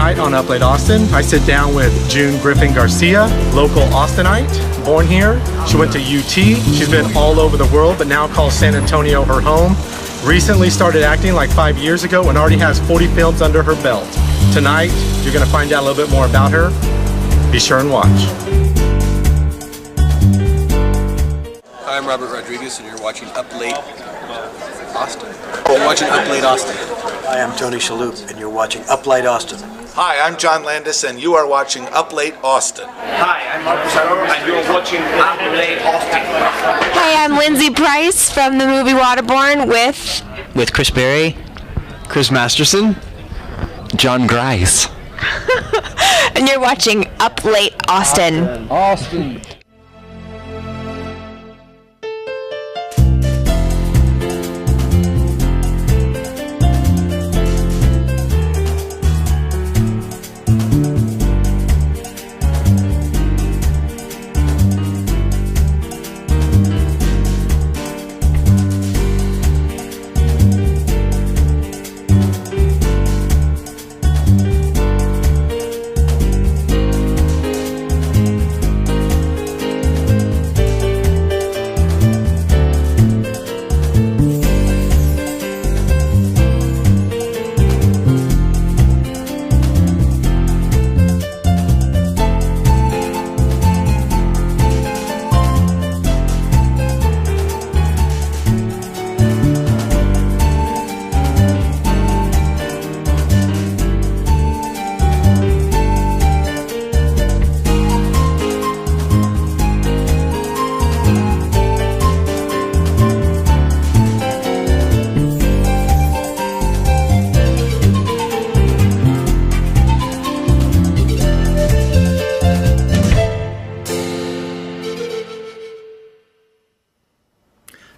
Tonight on Up Late Austin, I sit down with June Griffin Garcia, local Austinite, born here. She went to UT. She's been all over the world, but now calls San Antonio her home. Recently started acting like 5 years ago and already has 40 films under her belt. Tonight, you're going to find out a little bit more about her. Be sure and watch. Hi, I'm Robert Rodriguez, and you're watching Up Late Austin. You're watching Up Late Austin. Hi, I'm Tony Shalhoub, and you're watching Up Late Austin. Hi, I'm John Landis, and you are watching Up Late Austin. Hi, I'm Marcus Arroyo, and you're watching Up Late Austin. Hi, I'm Lindsay Price from the movie Waterborne with Chris Berry, Chris Masterson, John Grice. And you're watching Up Late Austin. Austin.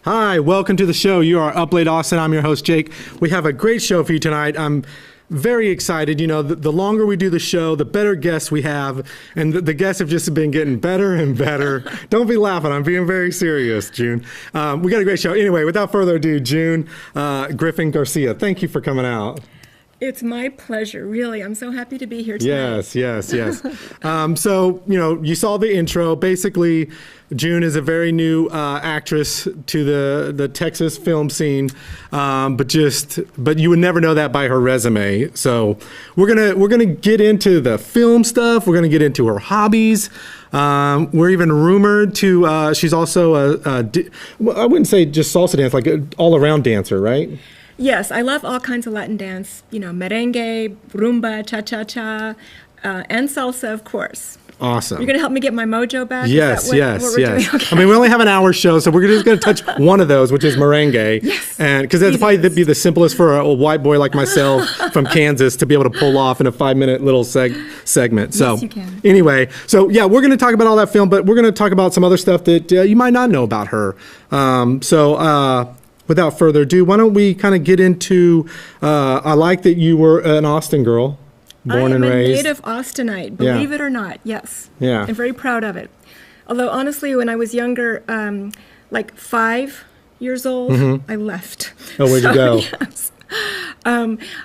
Hi, welcome to the show. You are Up Late Austin. I'm your host, Jake. We have a great show for you tonight. I'm very excited. You know, the longer we do the show, the better guests we have, and the guests have just been getting better and better. Don't be laughing. I'm being very serious, June. We got a great show. Anyway, without further ado, June Griffin Garcia, thank you for coming out. It's my pleasure, really. I'm so happy to be here tonight. Yes. So, you know, you saw the intro. Basically, June is a very new actress to the Texas film scene, but you would never know that by her resume. So we're gonna get into the film stuff. We're gonna get into her hobbies. We're even rumored to. She's also I wouldn't say just salsa dance, like an all-around dancer, right? Yes, I love all kinds of Latin dance. You know, merengue, rumba, cha-cha-cha, and salsa, of course. Awesome. You're going to help me get my mojo back? Yes. What we're doing? Okay. I mean, we only have an hour show, so we're just going to touch one of those, which is merengue. Yes. And because that's probably be the simplest for a white boy like myself from Kansas to be able to pull off in a 5-minute little segment. So yes, you can. Anyway, so yeah, we're going to talk about all that film, but we're going to talk about some other stuff that you might not know about her. Without further ado, why don't we kind of get into, I like that you were an Austin girl, born and raised. I am a native Austinite, believe it or not, yes. Yeah. I'm very proud of it. Although, honestly, when I was younger, like 5 years old, I left. Oh, where'd you go? Yes.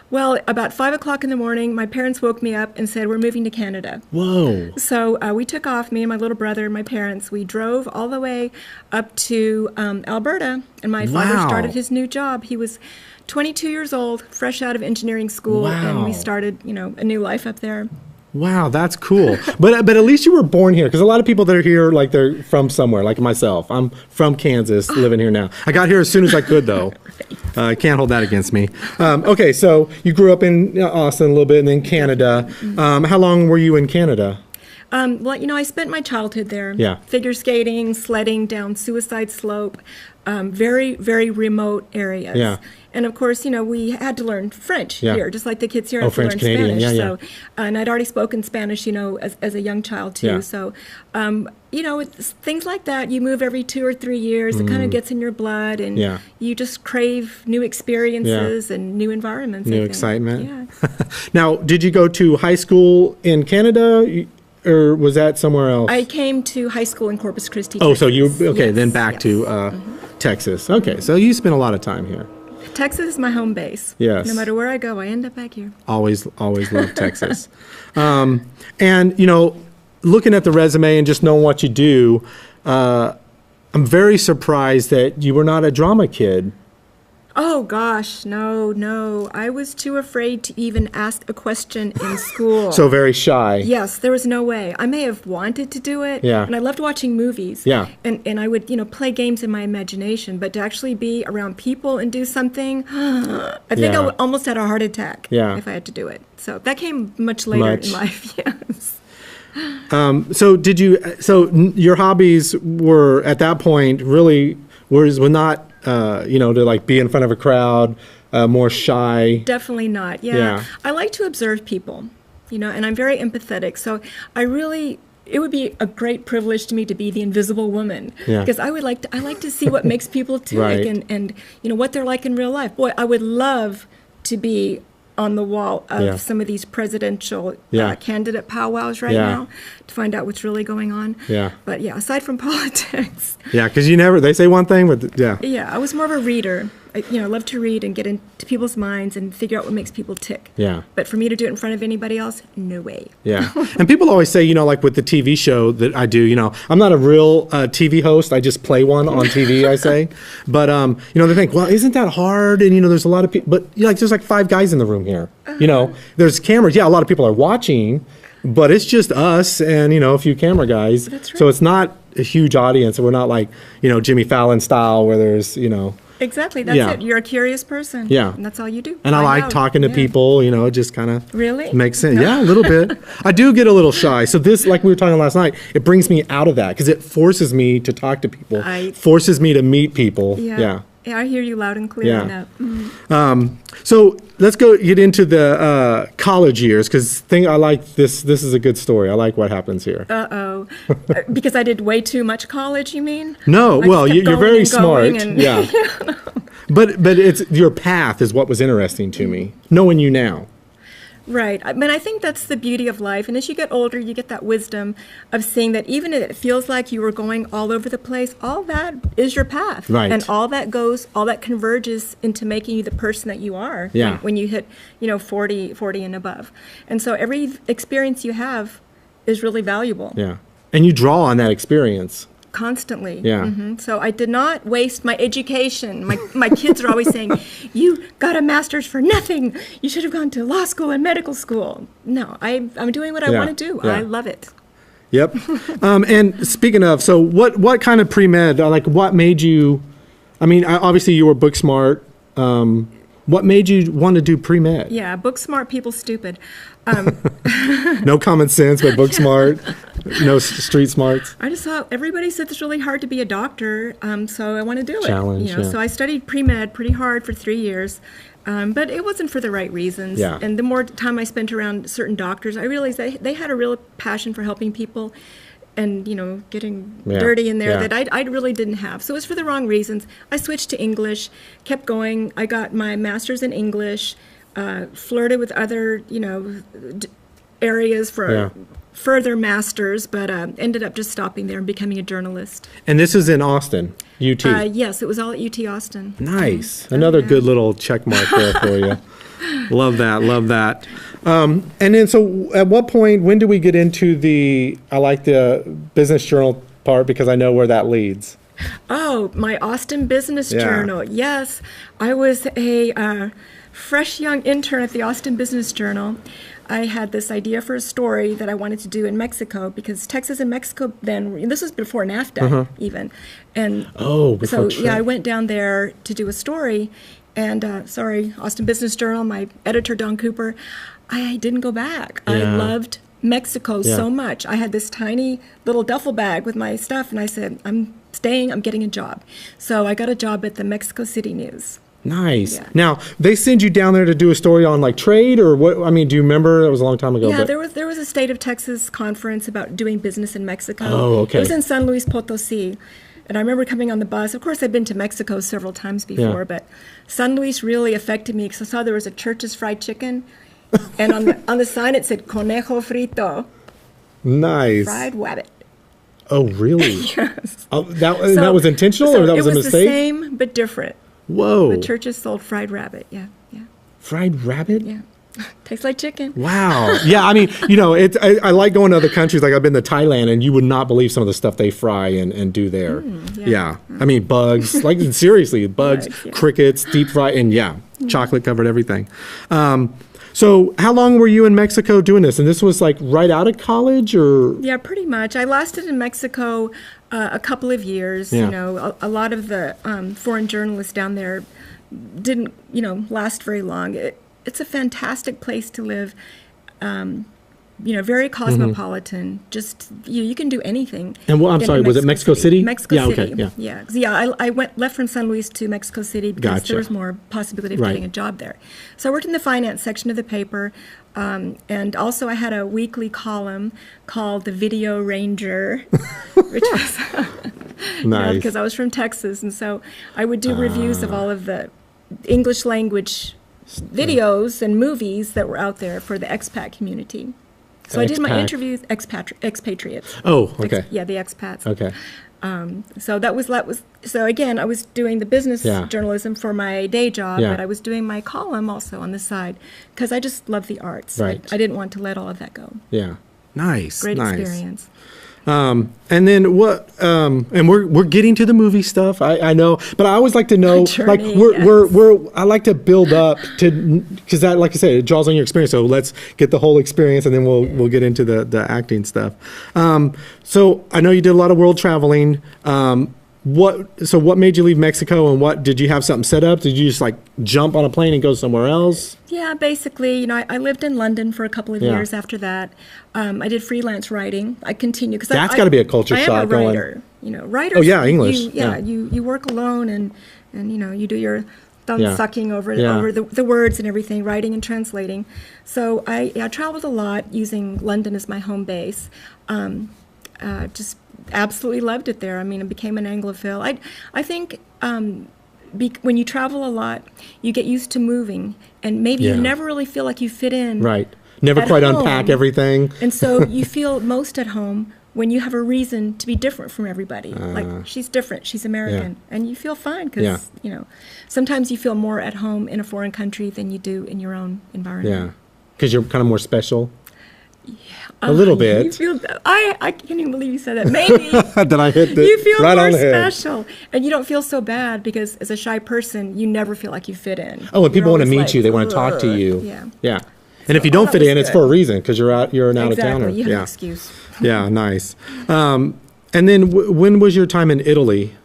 Well, about 5 o'clock in the morning, my parents woke me up and said, we're moving to Canada. Whoa. So we took off, me and my little brother and my parents. We drove all the way up to Alberta, and my father started his new job. He was 22 years old, fresh out of engineering school, and we started, you know, a new life up there. Wow, that's cool. But at least you were born here, because a lot of people that are here, like they're from somewhere, like myself. I'm from Kansas, living here now. I got here as soon as I could, though. I can't hold that against me. Okay, so you grew up in Austin a little bit, and then Canada. How long were you in Canada? Well, you know, I spent my childhood there. Yeah. Figure skating, sledding down Suicide Slope, very, very remote areas. Yeah. And of course, you know, we had to learn French here, just like the kids here have to French, learn Canadian. Spanish. Yeah. So, and I'd already spoken Spanish, you know, as a young child too. Yeah. So, you know, it's things like that. You move every 2 or 3 years. It kind of gets in your blood, and you just crave new experiences and new environments. New excitement. Yeah. Now, did you go to high school in Canada? Or was that somewhere else? I came to high school in Corpus Christi, Oh, Texas. so you, okay, Yes, then back to Texas. Okay, so you spent a lot of time here. Texas is my home base. Yes. No matter where I go, I end up back here. Always loved Texas. And, you know, looking at the resume and just knowing what you do, I'm very surprised that you were not a drama kid. Oh gosh, no. I was too afraid to even ask a question in school. So very shy. Yes, there was no way. I may have wanted to do it. Yeah. And I loved watching movies. Yeah. And I would, play games in my imagination, but to actually be around people and do something, I think Yeah. almost had a heart attack Yeah. if I had to do it. So that came much later in life, yes. So your hobbies were at that point really were not to like be in front of a crowd, more shy. Definitely not. Yeah. I like to observe people, and I'm very empathetic. So it would be a great privilege to me to be the invisible woman, Yeah. because I like to see what makes people tick Right. and what they're like in real life. Boy, I would love to be on the wall of Yeah. some of these presidential Yeah. candidate powwows right Yeah. now to find out what's really going on. Yeah. But yeah, aside from politics, Yeah, because they say one thing, but yeah. yeah, I was more of a reader. I love to read and get into people's minds and figure out what makes people tick. Yeah. But for me to do it in front of anybody else, no way. Yeah. And people always say, like with the TV show that I do, I'm not a real TV host. I just play one on TV, I say. But, they think, well, isn't that hard? And, there's a lot of people, but there's like 5 guys in the room here. There's cameras. Yeah, a lot of people are watching, but it's just us and, a few camera guys. That's right. So it's not a huge audience. We're not like, Jimmy Fallon style where there's, Exactly, that's Yeah. it. You're a curious person. Yeah. And that's all you do. And I like out. talking to Yeah. people, it just kind of Really? makes sense. Yeah, a little bit. I do get a little shy. So this, like we were talking last night, it brings me out of that because it forces me to talk to people, forces me to meet people. Yeah. Yeah, I hear you loud and clear Yeah. on that. Mhm. So let's get into the college years because I like this. This is a good story. I like what happens here. Uh-oh. Because I did way too much college, you mean? No, I well, just kept you're going very and going smart. and- Yeah. But it's your path is what was interesting to me, knowing you now. Right. I mean, I think that's the beauty of life. And as you get older, you get that wisdom of seeing that even if it feels like you were going all over the place, all that is your path. Right. And all that converges into making you the person that you are Yeah. when you hit, 40 and above. And so every experience you have is really valuable. Yeah. And you draw on that experience. Constantly. Yeah. So I did not waste my education. My kids are always saying, you got a master's for nothing. You should have gone to law school and medical school. No, I'm doing what I Yeah. want to do. Yeah. I love it. Yep. And speaking of, so what kind of pre-med, like what made you, obviously you were book smart. What made you want to do pre-med? Yeah, book smart, people stupid. No common sense, but book smart. No street smarts. I just thought everybody said it's really hard to be a doctor, so I want to do it. Challenge, yeah. So I studied pre-med pretty hard for 3 years, but it wasn't for the right reasons. Yeah. And the more time I spent around certain doctors, I realized they had a real passion for helping people and, getting Yeah, dirty in there yeah. that I really didn't have. So it was for the wrong reasons. I switched to English, kept going. I got my master's in English, flirted with other, areas for Yeah. further masters, but ended up just stopping there and becoming a journalist. And this is in Austin, UT. Yes, it was all at UT Austin. Nice. Another good little check mark there for you. Love that. And then, so at what point, when do we get into I like the business journal part because I know where that leads. Oh, my Austin Business Yeah. Journal. Yes, I was a fresh young intern at the Austin Business Journal. I had this idea for a story that I wanted to do in Mexico because Texas and Mexico then, this was before NAFTA even. And Oh, so, before yeah, I trade. went down there to do a story. And Austin Business Journal, my editor, Don Cooper, I didn't go back. I Yeah. loved Mexico Yeah. so much. I had this tiny little duffel bag with my stuff, and I said, I'm staying, I'm getting a job. So I got a job at the Mexico City News. Nice. Yeah. Now, they send you down there to do a story on like trade or what? Do you remember? That was a long time ago. Yeah, but- there was a State of Texas conference about doing business in Mexico. Oh, okay. It was in San Luis Potosí. And I remember coming on the bus. Of course, I'd been to Mexico several times before, Yeah. but San Luis really affected me because I saw there was a Church's Fried Chicken. And on the sign it said Conejo Frito, Nice. fried rabbit. Oh, really? Yes. Oh, that So- was intentional so or that was a It was mistake? the same but different. Whoa. The churches sold fried rabbit. Yeah, yeah, Fried rabbit? yeah. Tastes like chicken. Wow. Yeah, I mean, I like going to other countries. Like I've been to Thailand, and you would not believe some of the stuff they fry and do there. Yeah. I mean, bugs. Like seriously, bugs, Yeah. crickets, deep fry, and chocolate covered everything. So how long were you in Mexico doing this? And this was like right out of college, or? Yeah, pretty much. I lasted in Mexico a couple of years. Yeah. You know, a lot of the foreign journalists down there didn't, last very long. It's a fantastic place to live. Very cosmopolitan. Just you can do anything. And I'm sorry, was it Mexico City? Mexico Yeah, City. okay, yeah. Yeah. I left from San Luis to Mexico City because Gotcha. there was more possibility of Right. getting a job there. So I worked in the finance section of the paper, and also I had a weekly column called the Video Ranger, which was Nice. because I was from Texas, and so I would do reviews of all of the English language videos and movies that were out there for the expat community. So I did my Expat. interviews, expatriates. Oh, okay. The expats. Okay. So that was so again, I was doing the business Yeah. journalism for my day job, Yeah. but I was doing my column also on the side because I just love the arts. Right. I didn't want to let all of that go. Yeah. Nice. Great nice. experience. And then what? And we're getting to the movie stuff. I know, but I always like to know, Journey, like I like to build up to, because that, like I said, it draws on your experience. So let's get the whole experience, and then we'll get into the acting stuff. So I know you did a lot of world traveling. What made you leave Mexico, and what did you have something set up? Did you just like jump on a plane and go somewhere else? Yeah, basically, I lived in London for a couple of Yeah. years after that. I did freelance writing. I continued because That's gotta be a culture I am shock a going- writer. Writers. Oh, yeah, English. Yeah. You work alone and you do your thumb Yeah. sucking over Yeah. the words and everything, writing and translating. So I traveled a lot using London as my home base. Just absolutely loved it there. I mean, I became an Anglophile. I think when you travel a lot, you get used to moving, and maybe Yeah. you never really feel like you fit in. Right. Never at quite home. unpack everything. And so you feel most at home when you have a reason to be different from everybody. Like, she's different, she's American. And you feel fine because, sometimes you feel more at home in a foreign country than you do in your own environment. Yeah. Because you're kind of more special. A little bit. You feel, I can't even believe you said that. Maybe. That I hit the You feel right more on the head. special. And you don't feel so bad because as a shy person, you never feel like you fit in. Oh, when people You're want to always meet like, you, they want to talk to "Ugh." you. Yeah. Yeah. And if you don't that fit was in, it's good. for a reason, because you're an out of towner. Exactly. You have Yeah. an excuse. Yeah. Nice. And then when was your time in Italy?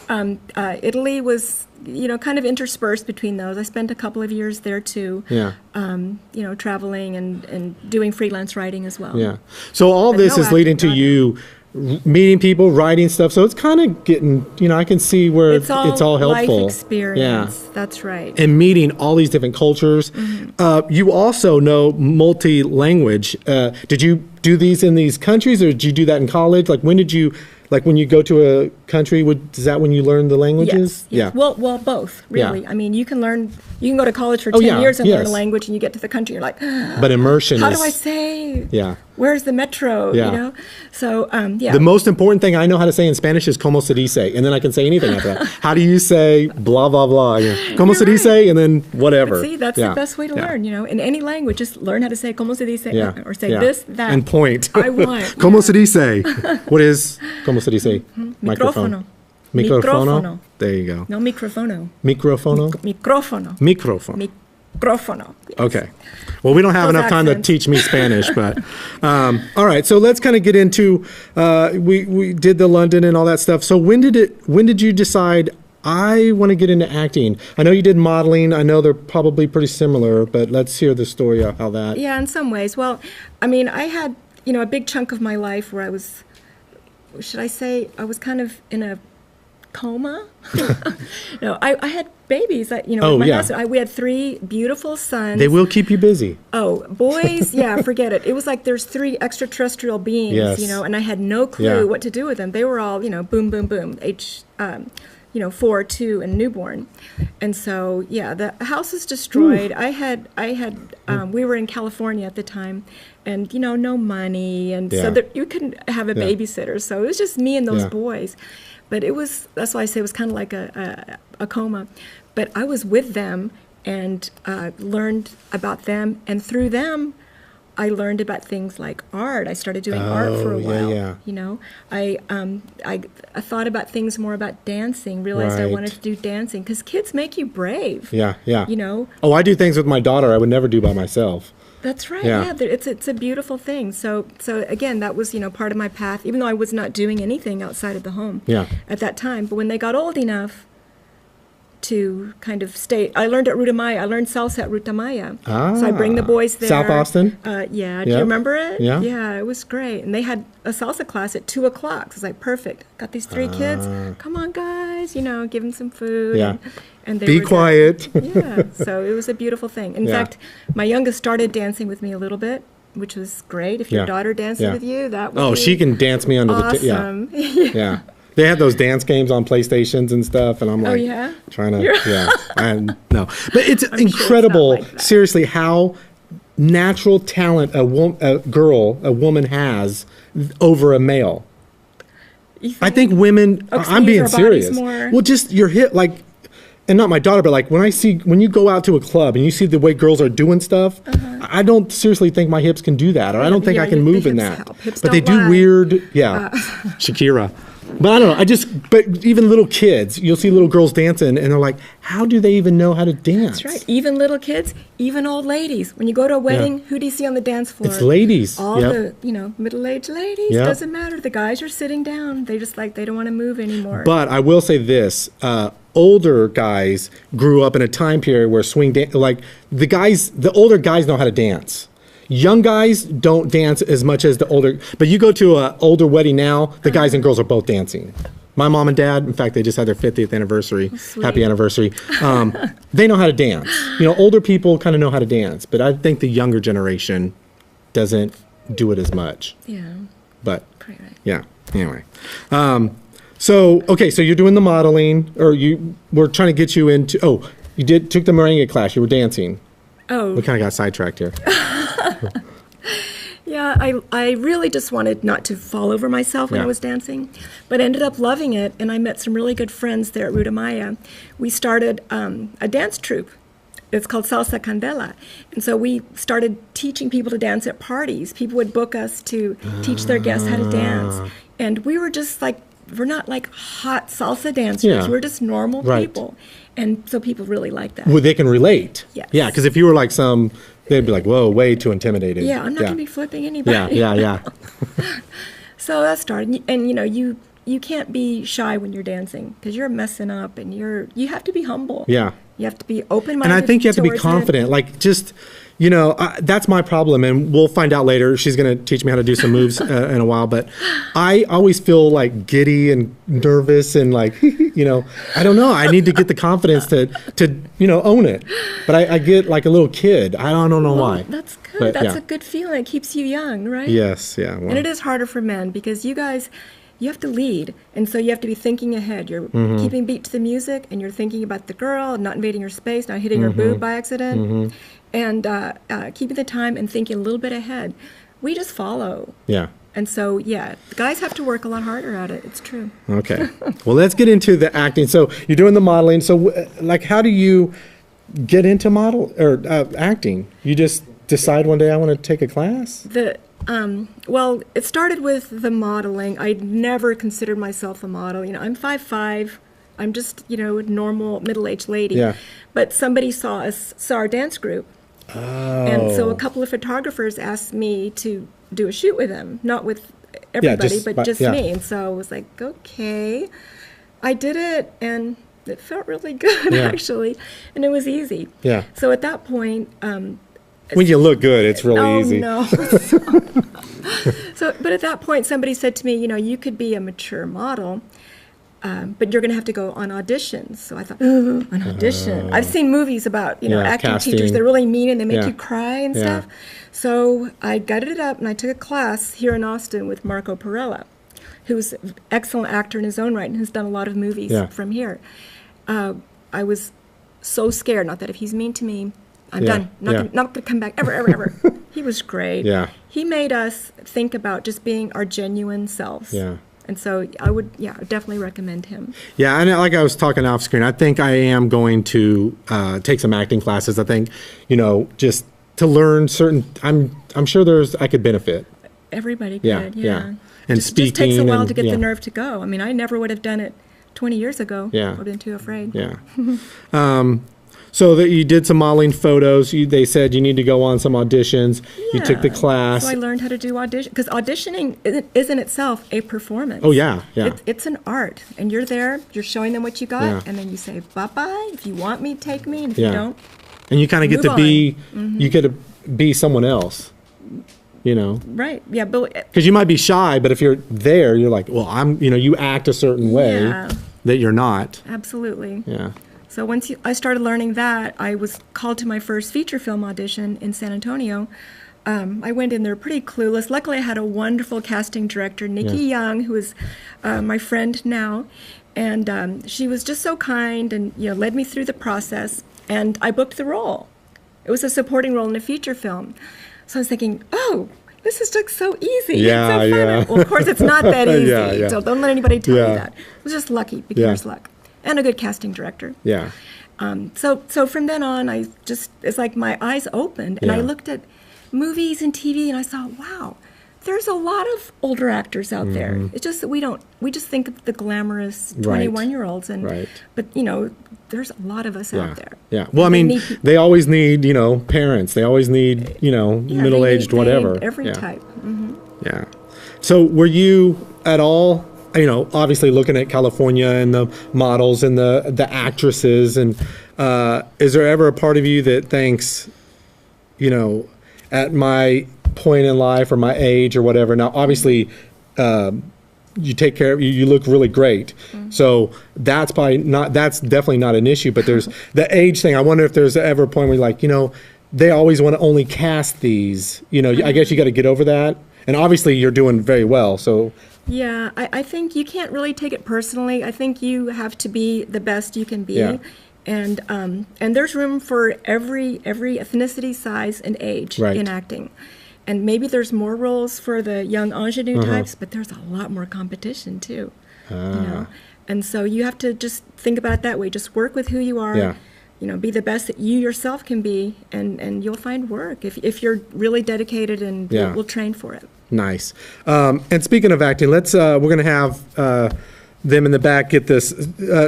Italy was, kind of interspersed between those. I spent a couple of years there too. Yeah. Traveling and doing freelance writing as well. Yeah. So all But this no is leading to acting, you meeting people, writing stuff. So it's kind of getting, I can see where It's all helpful. life experience. Yeah. That's right. And meeting all these different cultures. You also know multi-language. Did you do these in these countries, or did you do that in college? Like when did you, when you go to a country, is that when you learn the languages? Yes. Yeah. Well, both, really. Yeah. I mean, you can go to college for Oh, 10 yeah, years and learn yes. a language, and you get to the country, you're like, But immersion how is. do I say? Yeah. Where's the metro? Yeah. So, yeah. The most important thing I know how to say in Spanish is como se dice, and then I can say anything after that. How do you say blah, blah, blah? Como se You're dice, and then whatever. See, that's Yeah. the best way to Yeah. learn, in any language. Just learn how to say como se dice, Yeah. or say Yeah. this, that. And point. I want. Como se dice? What is como se dice? Micrófono. Microfono. There you go. No, microfono. Microfono? Micrófono. Microphone. Micrófono. Yes. Okay. Well, we don't have Those enough time to accents. teach me Spanish, but all right. So let's kind of get into. We did the London and all that stuff. So when did you decide I want to get into acting? I know you did modeling. I know they're probably pretty similar, but let's hear the story of how that. Yeah, in some ways. Well, I mean, I had, a big chunk of my life where I was, should I say, I was kind of in a coma. No, I had babies. Oh, with my yeah. husband. We had 3 beautiful sons. They will keep you busy. Oh, boys, yeah, forget it. It was like there's 3 extraterrestrial beings, Yes. and I had no clue Yeah. what to do with them. They were all, boom, boom, boom, 4, 2, and newborn. And so, yeah, the house is destroyed. We were in California at the time, and, no money. And so you couldn't have a babysitter. So it was just me and those boys. But that's why I say it was kind of like a coma. But I was with them and learned about them. And through them, I learned about things like art. I started doing art for a while. I thought about things more about dancing, realized I wanted to do dancing because kids make you brave. Yeah. Oh, I do things with my daughter I would never do by myself. That's right. Yeah, it's a beautiful thing. So again, that was part of my path, even though I was not doing anything outside of the home at that time. But when they got old enough to kind of stay, I learned at Ruta Maya. I learned salsa at Ruta Maya. So I bring the boys there. South Austin? Yeah. Do you remember it? Yeah. Yeah, it was great. And they had a salsa class at 2 o'clock. So I was like, perfect. Got these 3 kids. Come on, guys. Give them some food. Yeah. And they Be were quiet. Yeah. So it was a beautiful thing. In fact, my youngest started dancing with me a little bit, which was great. If your daughter dances with you, that would be she can dance me under awesome. the yeah. They had those dance games on PlayStations and stuff, and I'm like, trying to, no. But it's incredible, it's like seriously, how natural talent a woman has over a male. I think women, I'm being serious. Well, just your hip, like, and not my daughter, but like when you go out to a club and you see the way girls are doing stuff, I don't seriously think my hips can do that, or I don't think I can move in that. But they do weird, Shakira. But I don't know. But even little kids, you'll see little girls dancing, and they're like, how do they even know how to dance? That's right. Even little kids, even old ladies. When you go to a wedding, who do you see on the dance floor? It's ladies. All the, middle-aged ladies. Doesn't matter. The guys are sitting down. They just they don't want to move anymore. But I will say this. Older guys grew up in a time period where the older guys know how to dance. Young guys don't dance as much as the older, but you go to an older wedding now, the guys and girls are both dancing. My mom and dad, in fact, they just had their 50th anniversary. Happy anniversary. They know how to dance. Older people kind of know how to dance, but I think the younger generation doesn't do it as much. Yeah. But, anyway. So you're doing the modeling, or we're trying to get you into, you took the merengue class, you were dancing. Oh. We kind of got sidetracked here. Yeah, I really just wanted not to fall over myself when I was dancing, but ended up loving it, and I met some really good friends there at Ruta Maya. We started a dance troupe. It's called Salsa Candela. And so we started teaching people to dance at parties. People would book us to teach their guests how to dance. And we were just we're not like hot salsa dancers. We're just normal people. And so people really like that. Well, they can relate. Yes. Yeah, because if you were like they'd be like, whoa, way too intimidated. Yeah, I'm not going to be flipping anybody. Yeah. So that started. And, you can't be shy when you're dancing because you're messing up, and you have to be humble. Yeah. You have to be open-minded. And I think you have to be confident. That's my problem, and we'll find out later. She's going to teach me how to do some moves in a while, but I always feel like giddy and nervous and I don't know. I need to get the confidence to own it. But I get like a little kid. I don't know why. That's good. But, That's a good feeling. It keeps you young, right? Yes, yeah. Well. And it is harder for men because you guys, you have to lead, and so you have to be thinking ahead. You're keeping beat to the music, and you're thinking about the girl, not invading her space, not hitting her boob by accident, and keeping the time and thinking a little bit ahead. We just follow. Yeah. And so, the guys have to work a lot harder at it. It's true. Okay. Well, let's get into the acting. So you're doing the modeling. So, how do you get into acting? You just decide one day I want to take a class? Well, it started with the modeling. I never considered myself a model. I'm 5'5". I'm just, a normal middle-aged lady. Yeah. But somebody saw our dance group. Oh. And so a couple of photographers asked me to do a shoot with them, not with everybody, but just me. And so I was like, okay. I did it, and it felt really good, actually. And it was easy. Yeah. So at that point... when you look good, it's really easy. Oh, no. But at that point, somebody said to me, you could be a mature model, but you're going to have to go on auditions. So I thought, an audition. I've seen movies about, acting casting. teachers. They're really mean, and they make you cry and stuff. So I gutted it up, and I took a class here in Austin with Marco Perella. who's an excellent actor in his own right and who's done a lot of movies from here. I was so scared, not that if he's mean to me, I'm done. Not going to come back ever, ever, ever. He was great. Yeah. He made us think about just being our genuine selves. Yeah. And so I would, definitely recommend him. Yeah, and like I was talking off screen, I think I am going to take some acting classes. I think, just to learn certain, I'm sure I could benefit. Everybody could, yeah. And just speaking. Just takes a while and, to get the nerve to go. I mean, I never would have done it 20 years ago. Yeah. I would have been too afraid. Yeah. So that you did some modeling photos. They said you need to go on some auditions. You took the class. So I learned how to do audition, because auditioning is in itself a performance. Oh, yeah. It's an art, and you're there, you're showing them what you got, and then you say, bye-bye, if you want me, take me, and if you don't, and you kind of get to be, you get to be someone else, Right, yeah, but... Because you might be shy, but if you're there, you're like, well, you act a certain way that you're not. Absolutely. Yeah. So once I started learning that, I was called to my first feature film audition in San Antonio. I went in there pretty clueless. Luckily, I had a wonderful casting director, Nikki Young, who is my friend now. And she was just so kind and led me through the process. And I booked the role. It was a supporting role in a feature film. So I was thinking, oh, this is just so easy. Yeah, it's so fun. Well, of course, it's not that easy. Yeah. So don't let anybody tell you that. It was just lucky, beginner's luck. And a good casting director. Yeah. So from then on, it's like my eyes opened, and I looked at movies and TV, and I saw, wow, there's a lot of older actors out there. It's just that we just think of the glamorous 21-year-olds, but there's a lot of us out there. Yeah. Well, I mean, they always need, parents. They always need, middle-aged whatever. Every type. Yeah. So were you at all, obviously looking at California and the models and the actresses, and is there ever a part of you that thinks, at my point in life or my age or whatever, now obviously you take care of, you look really great. So that's definitely not an issue, but there's the age thing. I wonder if there's ever a point where you're like, they always want to only cast these, I guess you got to get over that. And obviously you're doing very well, so. Yeah, I think you can't really take it personally. I think you have to be the best you can be. Yeah. And there's room for every ethnicity, size, and age in acting. And maybe there's more roles for the young ingenue types, but there's a lot more competition too. And so you have to just think about it that way. Just work with who you are. Yeah. Be the best that you yourself can be, and you'll find work if you're really dedicated and will train for it. Nice. And speaking of acting, we're going to have them in the back get this,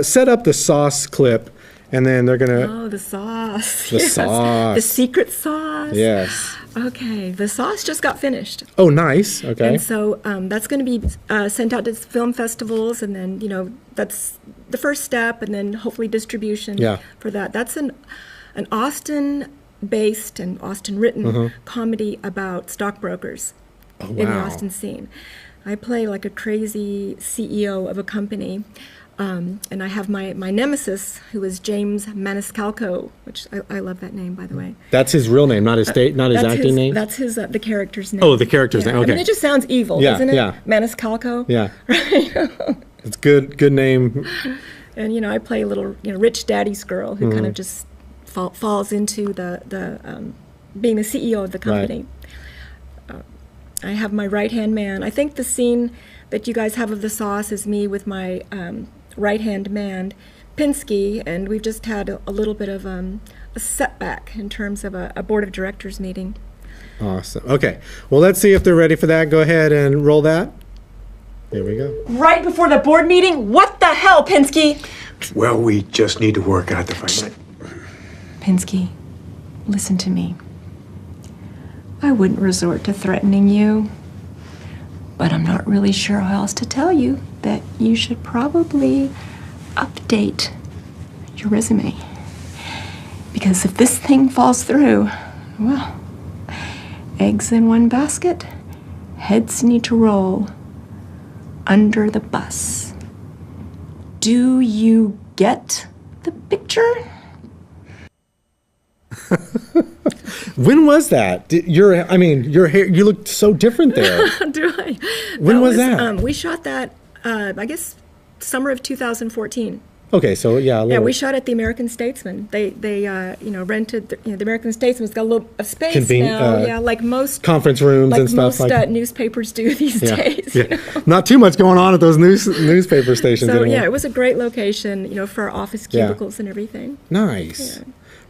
set up the sauce clip, and then they're going to. Oh, the sauce. The sauce. The secret sauce. Yes. Okay, the sauce just got finished. Oh, nice. Okay. And so that's going to be sent out to film festivals, and then, that's the first step, and then hopefully distribution for that. That's an Austin-based and Austin-written comedy about stockbrokers in the Austin scene. I play like a crazy CEO of a company, and I have my nemesis, who is James Maniscalco, which I love that name, by the way. That's his real name, not his acting name? That's his the character's name. Oh, the character's name, okay. I mean, it just sounds evil, doesn't it? Yeah. Maniscalco. Yeah. It's good name. And, I play a little, rich daddy's girl who kind of just falls into the being the CEO of the company. Right. I have my right-hand man. I think the scene that you guys have of the sauce is me with my right-hand man, Pinsky, and we've just had a little bit of a setback in terms of a board of directors meeting. Awesome. Okay. Well, let's see if they're ready for that. Go ahead and roll that. There we go. Right before the board meeting? What the hell, Pinsky? Well, we just need to work out the fight. Pinsky, listen to me. I wouldn't resort to threatening you, but I'm not really sure how else to tell you that you should probably update your resume. Because if this thing falls through, well, eggs in one basket, heads need to roll under the bus. Do you get the picture? When was that? Your hair, you looked so different there. Do I? When was that? We shot that, I guess, summer of 2014. Okay, so yeah. Yeah, we shot at the American Statesman. They rented, the American Statesman's got a little of space now. Like most conference rooms and stuff like most newspapers do these days. Yeah. Not too much going on at those newspaper stations So anymore. yeah, it was a great location, for our office cubicles and everything. Nice. Yeah.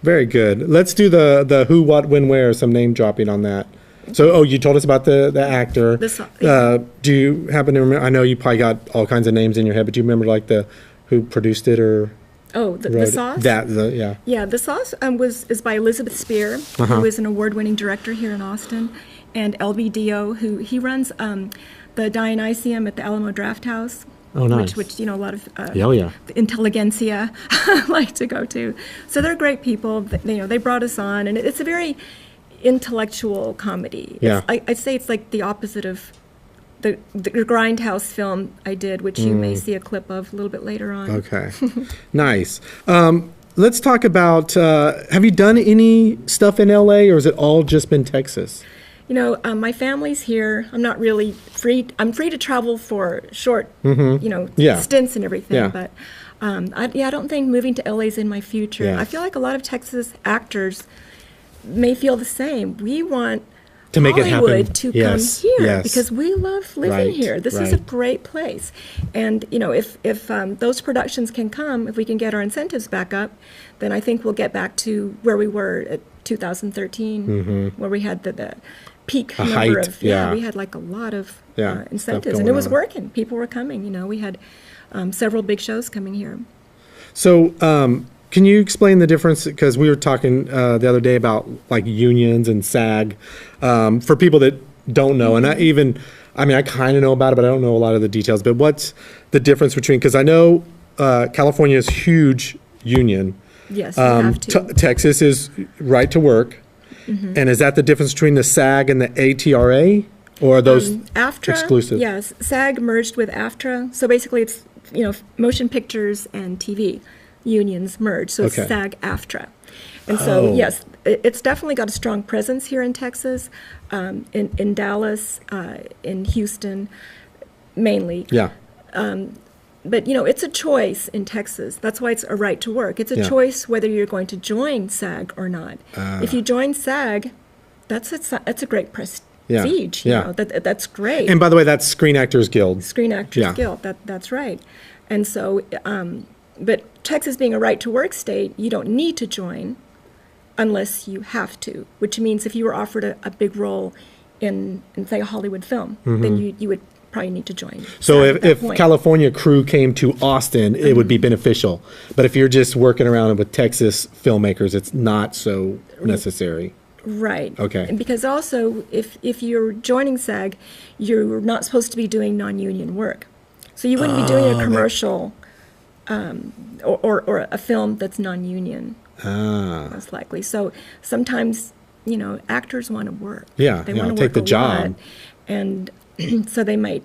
Very good. Let's do the who, what, when, where, some name dropping on that. So, you told us about the actor. Do you happen to remember? I know you probably got all kinds of names in your head, but do you remember like who produced it or? Oh, the sauce? Yeah. Yeah, the sauce is by Elizabeth Spear, who is an award-winning director here in Austin, and LB Dio, who he runs the Dionysium at the Alamo Draft House. Oh, nice. Which a lot of the intelligentsia like to go to. So they're great people. They brought us on, and it's a very intellectual comedy. Yeah. I'd say it's like the opposite of the Grindhouse film I did, which you may see a clip of a little bit later on. Okay. Nice. Let's talk about, have you done any stuff in LA, or has it all just been Texas? My family's here. I'm not really free. I'm free to travel for short, stints and everything. Yeah. But I don't think moving to LA is in my future. Yeah. I feel like a lot of Texas actors may feel the same. We want to make Hollywood it happen. to come here because we love living here. This is a right. great place. And, if those productions can come, if we can get our incentives back up, then I think we'll get back to where we were at 2013, where we had the peak number height, of, we had like a lot of incentives. And it was working. People were coming. We had several big shows coming here. So, can you explain the difference? Because we were talking the other day about like unions and SAG. For people that don't know, and I kind of know about it, but I don't know a lot of the details. But what's the difference between? Because I know California is huge union. Yes, you have to. Texas is right to work. And is that the difference between the SAG and the ATRA, or are those AFTRA, exclusive? Yes, SAG merged with AFTRA. So basically, it's motion pictures and TV unions merged. So it's SAG-AFTRA. And so yes, it's definitely got a strong presence here in Texas, in Dallas, in Houston, mainly. Yeah. But it's a choice in Texas. That's why it's a right to work. It's a choice whether you're going to join SAG or not. If you join SAG, that's a great prestige. That's great. And by the way, that's Screen Actors Guild. Screen Actors Guild. That's right. And so, but Texas being a right to work state, you don't need to join unless you have to. Which means if you were offered a big role in say a Hollywood film, then you would probably need to join. So if California crew came to Austin, it would be beneficial. But if you're just working around with Texas filmmakers, it's not so necessary. Right. Okay. And because also, if you're joining SAG, you're not supposed to be doing non-union work. So you wouldn't be doing a commercial or a film that's non-union, most likely. So sometimes, actors want to work. Yeah, they want to take work the a job. lot, and so they might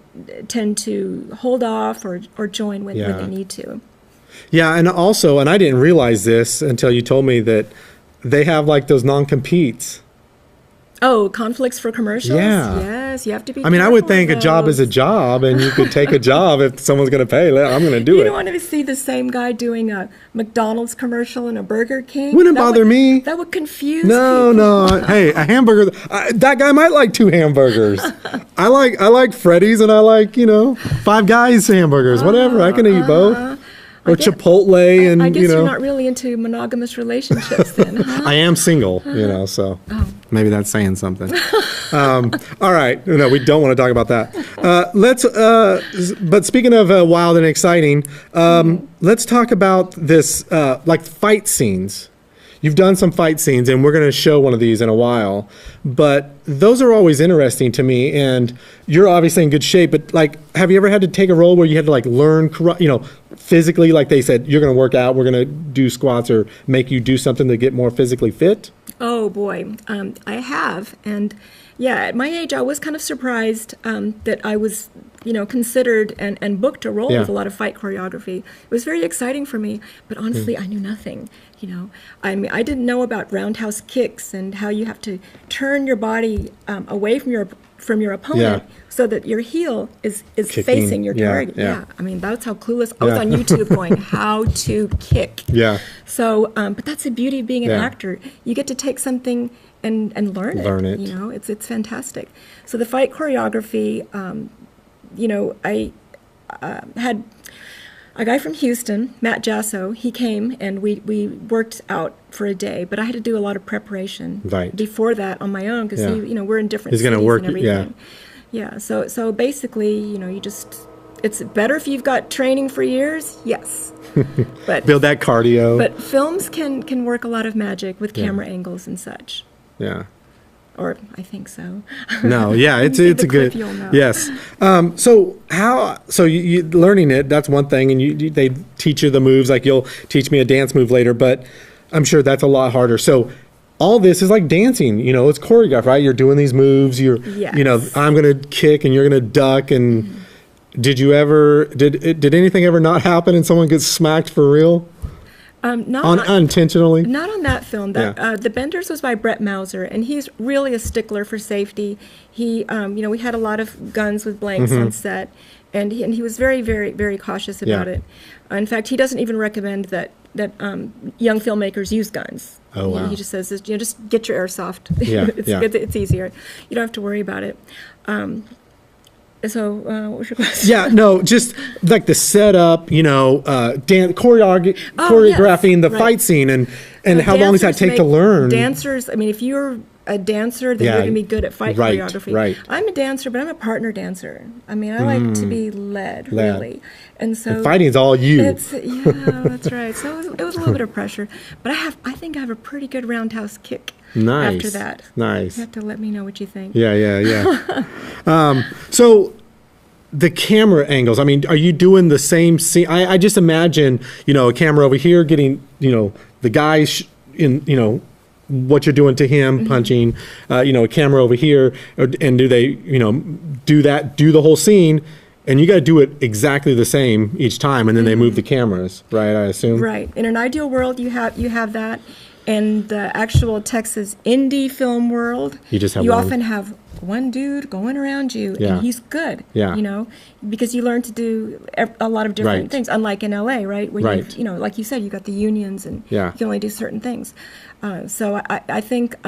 tend to hold off or join when they need to. Yeah, and also, and I didn't realize this until you told me that they have like those non-competes. Oh, conflicts for commercials? Yeah. Yes, you have to be I mean, I would think careful a job is a job, and you could take a job if someone's going to pay. I'm going to do it. You don't want to see the same guy doing a McDonald's commercial and a Burger King. Wouldn't bother me. That would confuse No, people. no. Hey, a hamburger. That guy might like 2 hamburgers. I like Freddy's, and I like Five Guys hamburgers. Whatever. I can eat both. Or Chipotle, and I guess you're not really into monogamous relationships then, huh? I am single, so maybe that's saying something. All right, no, we don't want to talk about that. But speaking of wild and exciting, let's talk about this, like fight scenes. You've done some fight scenes, and we're going to show one of these in a while. But those are always interesting to me, and you're obviously in good shape. But like, have you ever had to take a role where you had to like learn, physically? Like they said, you're going to work out, we're going to do squats, or make you do something to get more physically fit. Oh boy, I have, and Yeah, at my age, I was kind of surprised that I was, considered and booked a role with a lot of fight choreography. It was very exciting for me, but honestly, I knew nothing. I mean, I didn't know about roundhouse kicks and how you have to turn your body away from your opponent so that your heel is facing your target. Yeah, I mean, that's how clueless. I was on YouTube going, how to kick. Yeah. So, but that's the beauty of being an actor. You get to take something and learn it. It's fantastic. So the fight choreography, I had a guy from Houston, Matt Jasso. He came and we worked out for a day, but I had to do a lot of preparation before that on my own because we're in different cities and everything. Yeah. So basically, it's better if you've got training for years. Yes. But build that cardio. But films can work a lot of magic with camera angles and such. Yeah. Or I think so. No, yeah, it's a good. You'll know. Yes. So you learning it, that's one thing, and they teach you the moves. Like you'll teach me a dance move later, but I'm sure that's a lot harder. So all this is like dancing. It's choreographed, right? You're doing these moves. I'm gonna kick and you're gonna duck. And did anything ever not happen and someone gets smacked for real? Unintentionally? Not on that film. The Benders was by Brett Mauser, and he's really a stickler for safety. He, we had a lot of guns with blanks on set, and he was very, very, very cautious about it. In fact, he doesn't even recommend that young filmmakers use guns. Oh, wow. He just says, just get your airsoft. It's easier. You don't have to worry about it. So, what was your question? Yeah, no, just like the setup, choreographing the fight scene, and how long does that take to learn? Dancers, I mean, if you're a dancer, then you're going to be good at fight choreography. Right. I'm a dancer, but I'm a partner dancer. I mean, I like to be led, really. And so fighting's all you. That's right. So it was a little bit of pressure, but I think I have a pretty good roundhouse kick. Nice. After that. Nice. You have to let me know what you think. Yeah. So the camera angles, I mean, are you doing the same scene? I just imagine, a camera over here getting, the guys in, what you're doing to him, punching, a camera over here, and do they, do the whole scene, and you got to do it exactly the same each time, and then they move the cameras, right, I assume? Right. In an ideal world, you have that. In the actual Texas indie film world, you often have one dude going around you, and he's good, because you learn to do a lot of different things, unlike in LA, right? Where like you said, you got the unions, and you can only do certain things. So I think,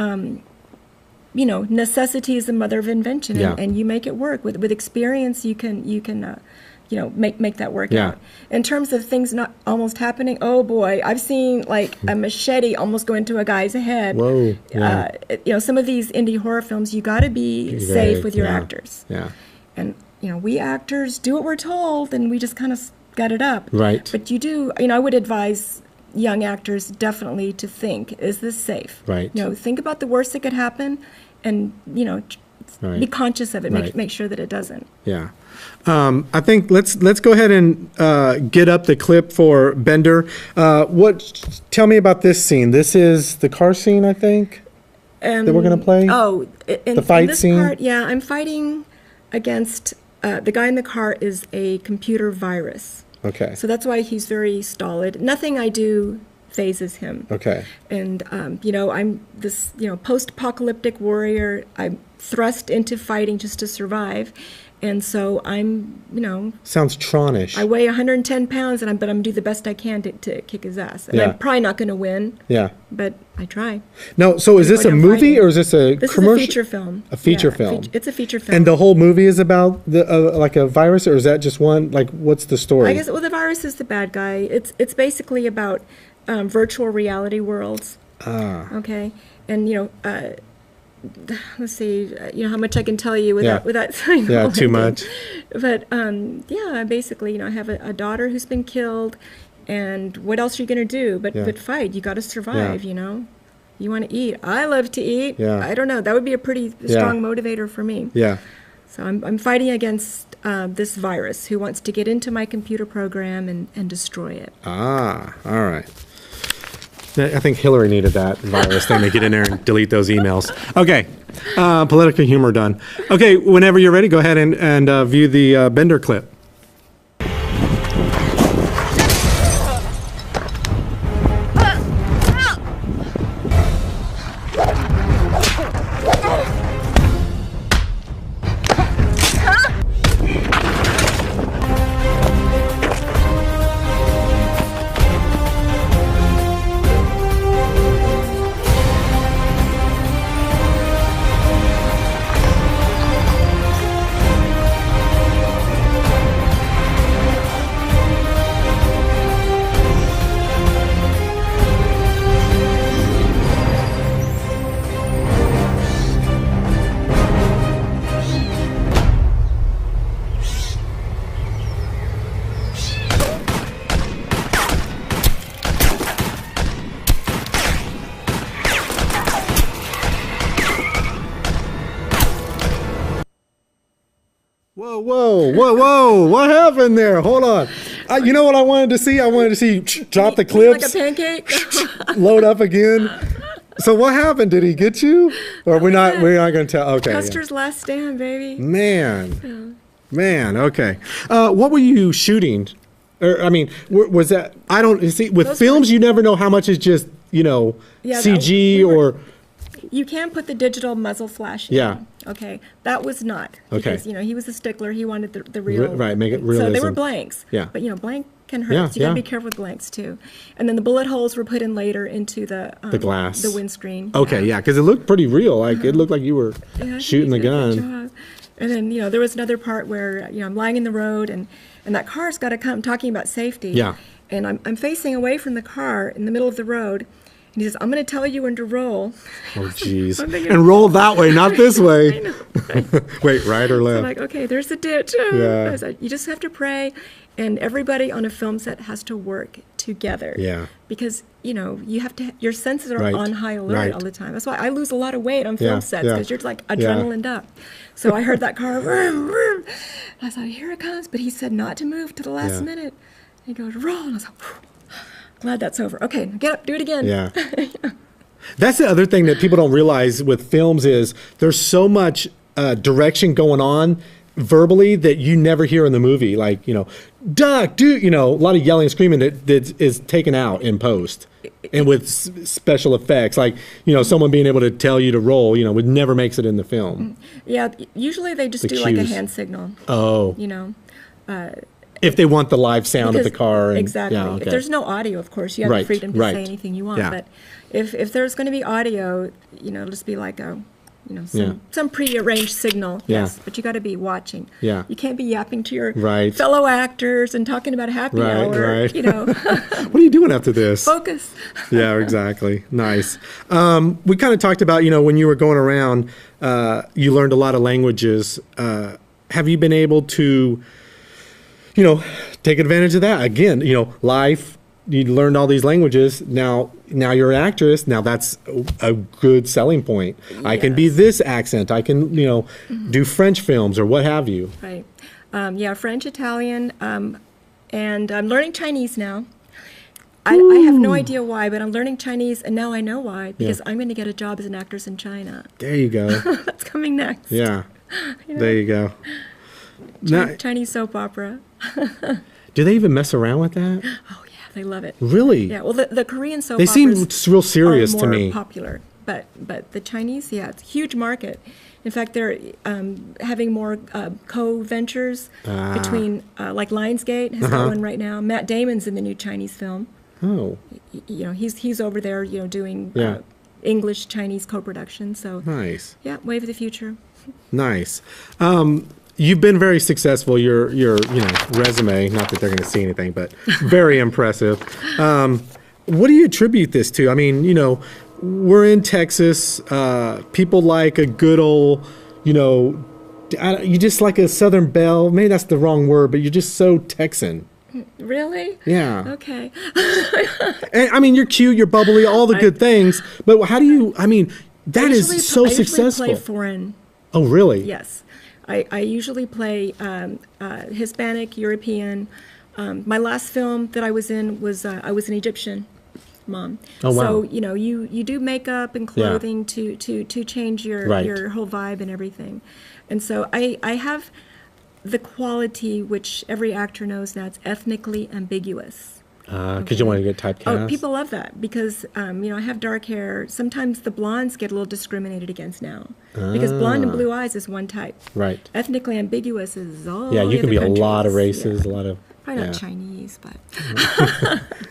necessity is the mother of invention, and you make it work. With experience, you can make that work out. In terms of things not almost happening, oh boy, I've seen like a machete almost go into a guy's head. Whoa. Some of these indie horror films, you got to be safe with your actors. Yeah. And we actors do what we're told, and we just kind of gut it up. Right. But you do. I would advise young actors definitely to think: is this safe? Right. Think about the worst that could happen, and be conscious of it. Make sure that it doesn't. Yeah. I think let's go ahead and get up the clip for Bender. Tell me about this scene. This is the car scene, I think, that we're going to play. Oh, the fight in this scene. Part, I'm fighting against the guy in the car is a computer virus. Okay. So that's why he's very stolid. Nothing I do phases him. Okay. And I'm this post-apocalyptic warrior. I'm thrust into fighting just to survive. And so I'm, sounds Tronish. I weigh 110 pounds, but I'm going to do the best I can to kick his ass. And I'm probably not going to win. Yeah. But I try. No, so is this a movie or is this a commercial? This is a feature film. A feature film. It's a feature film. And the whole movie is about like a virus, or is that just one? Like, what's the story? I guess the virus is the bad guy. It's basically about virtual reality worlds. Okay. And let's see, how much I can tell you without saying all too much. But basically, I have a daughter who's been killed, and what else are you going to do but fight? You got to survive. You want to eat. I love to eat. Yeah. I don't know. That would be a pretty strong motivator for me. Yeah. So I'm fighting against this virus who wants to get into my computer program and destroy it. All right. I think Hillary needed that virus thing to get in there and delete those emails. Okay, political humor done. Okay, whenever you're ready, go ahead and view the Bender clip. Whoa, what happened there? Hold on. You know what I wanted to see? I wanted to see drop the clips. Like a pancake? Load up again. So what happened? Did he get you? Or we're not going to tell? Okay. Custer's last stand, baby. Man, okay. What were you shooting? Or, I mean, was that, I don't, see, with films, you never know how much is just, CG or... You can put the digital muzzle flash in. Yeah. Okay. That was not. Okay. Because, he was a stickler. He wanted the real. Right, make it realism. So they were blanks. Yeah. But, blank can hurt. Yeah, So you got to be careful with blanks, too. And then the bullet holes were put in later into the glass. The windscreen. Okay, yeah, because it looked pretty real. Like, it looked like you were shooting the gun. Good job. And then, there was another part where, I'm lying in the road and that car's got to come, talking about safety. Yeah. And I'm facing away from the car in the middle of the road. And he says, I'm going to tell you when to roll. Oh, jeez. And roll that way, not this way. I know, right? Wait, right or left? So I'm like, okay, there's the ditch. Yeah. I was like, you just have to pray. And everybody on a film set has to work together. Yeah. Because, you have to, your senses are on high alert Right. all the time. That's why I lose a lot of weight on film sets, yeah. because you're like adrenaline up. So I heard that car, vroom, vroom. I was like, here it comes. But he said not to move to the last minute. He goes, roll. And I was like, whew. Glad that's over. Okay, get up, do it again. Yeah. That's the other thing that people don't realize with films is there's so much direction going on verbally that you never hear in the movie. Like, duck, dude, a lot of yelling and screaming that is taken out in post. And with special effects, like, someone being able to tell you to roll, would never makes it in the film. Yeah, usually they just do cues. like a hand signal. Oh. If they want the live sound of the car. Exactly. Yeah, okay. If there's no audio, of course, you have the freedom to say anything you want. Yeah. But if there's going to be audio, it'll just be like some prearranged signal. Yeah. Yes, but you got to be watching. Yeah. You can't be yapping to your Right. fellow actors and talking about happy hour. Right. What are you doing after this? Focus. Yeah, exactly. Nice. We kind of talked about, when you were going around, you learned a lot of languages. Have you been able to, take advantage of that? Again, life, you learned all these languages. Now you're an actress. Now that's a good selling point. Yes. I can be this accent. I can, do French films or what have you. Right. French, Italian, and I'm learning Chinese now. I have no idea why, but I'm learning Chinese, and now I know why, because I'm going to get a job as an actress in China. There you go. That's coming next. Yeah. There you go. Chinese soap opera. Do they even mess around with that? Oh yeah, they love it. Really? Yeah. Well, the Korean soap they operas seem real serious are to more me. Popular, but the Chinese, it's a huge market. In fact, they're having more co-ventures between, like Lionsgate has got one right now. Matt Damon's in the new Chinese film. Oh. He's over there, doing English Chinese co-production. So nice. Yeah, wave of the future. Nice. You've been very successful. Your resume, not that they're going to see anything, but very impressive. What do you attribute this to? I mean, we're in Texas. People like a good old, you just like a Southern belle. Maybe that's the wrong word, but you're just so Texan. Really? Yeah. Okay. And, I mean, you're cute, you're bubbly, all the good things. But how do you? I mean, that is so successful. I usually play foreign. Oh, really? Yes. I usually play Hispanic, European. My last film that I was in was I was an Egyptian. mom. Oh, wow. So you do makeup and clothing to change your whole vibe and everything. And so I have the quality which every actor knows now, it's ethnically ambiguous. Because you want to get typecast? Oh, people love that because, I have dark hair. Sometimes the blondes get a little discriminated against now because blonde and blue eyes is one type. Right. Ethnically ambiguous is all Yeah, you can be a lot of countries. races, a lot of... Probably not Chinese, but...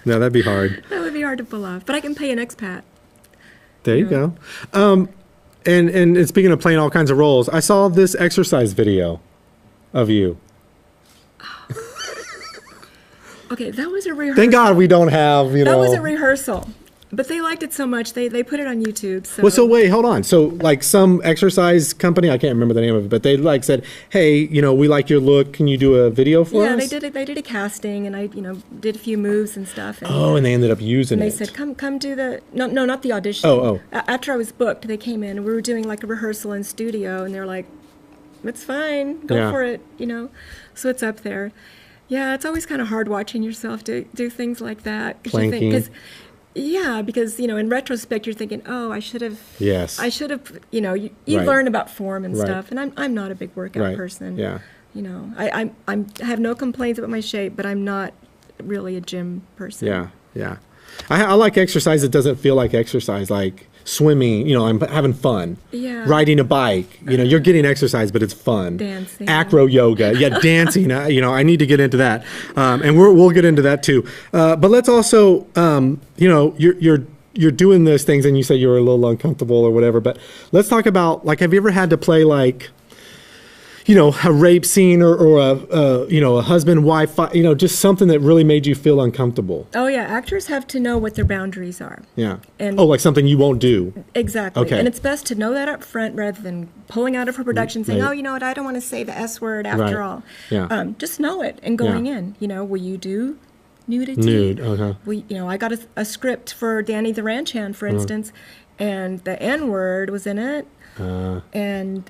No, that'd be hard. That would be hard to pull off. But I can pay an expat. There you go. And speaking of playing all kinds of roles, I saw this exercise video of you. Okay, that was a rehearsal. Thank God we don't have, That was a rehearsal. But they liked it so much, they put it on YouTube. So. Well, so wait, hold on. So, like, some exercise company, I can't remember the name of it, but they, like, said, hey, we like your look. Can you do a video for us? Yeah, they did a casting, and I, did a few moves and stuff. And, and they ended up using and it. they said, come do the... No, not the audition. Oh. After I was booked, they came in, and we were doing, like, a rehearsal in studio, and they were like, it's fine. Go for it, So it's up there. Yeah, it's always kind of hard watching yourself do things like that. Planking. Because in retrospect, you're thinking, oh, I should have. Yes. I should have. You learn about form and stuff, and I'm not a big workout person. Yeah. I have no complaints about my shape, but I'm not really a gym person. Yeah. I like exercise that doesn't feel like exercise, like swimming. I'm having fun. Yeah. Riding a bike. You're getting exercise, but it's fun. Dancing. Acro yoga. Yeah, dancing. I need to get into that, and we'll get into that too. But let's also, you're doing those things, and you say you were a little uncomfortable or whatever. But let's talk about, like, have you ever had to play like, a rape scene or a husband-wife, just something that really made you feel uncomfortable? Oh, yeah. Actors have to know what their boundaries are. Yeah. And like something you won't do. Exactly. Okay. And it's best to know that up front rather than pulling out of her production saying, oh, you know what, I don't want to say the S word after all. Yeah. Just know it and going in. Will you do nudity? Nude, okay. I got a script for Danny the Ranch Hand, for instance, and the N word was in it. And...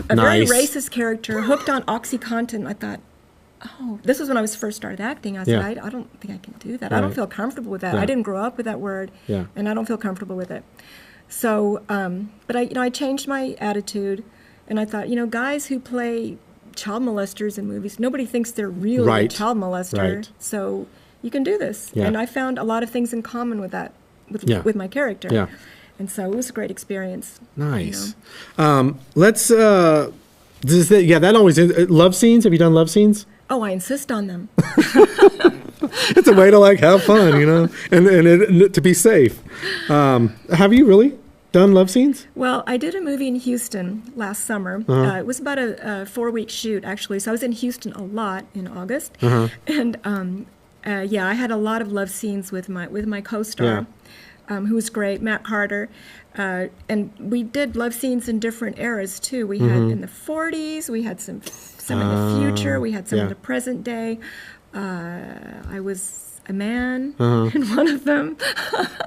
a very racist character, hooked on OxyContin. I thought, oh, this was when I was first started acting. I said, I don't think I can do that. I don't feel comfortable with that. I didn't grow up with that word, and I don't feel comfortable with it. So, but I changed my attitude, and I thought, guys who play child molesters in movies, nobody thinks they're really a child molester. So you can do this. And I found a lot of things in common with that, with my character. Yeah. And so it was a great experience. Nice. Let's, that always is. Love scenes? Have you done love scenes? Oh, I insist on them. It's a way to, like, have fun, and to be safe. Have you really done love scenes? Well, I did a movie in Houston last summer. It was about a 4-week shoot, actually. So I was in Houston a lot in August. And, I had a lot of love scenes with my co-star. Who was great, Matt Carter. And we did love scenes in different eras, too. We had in the 40s, we had some in the future, we had some in the present day. I was a man in one of them.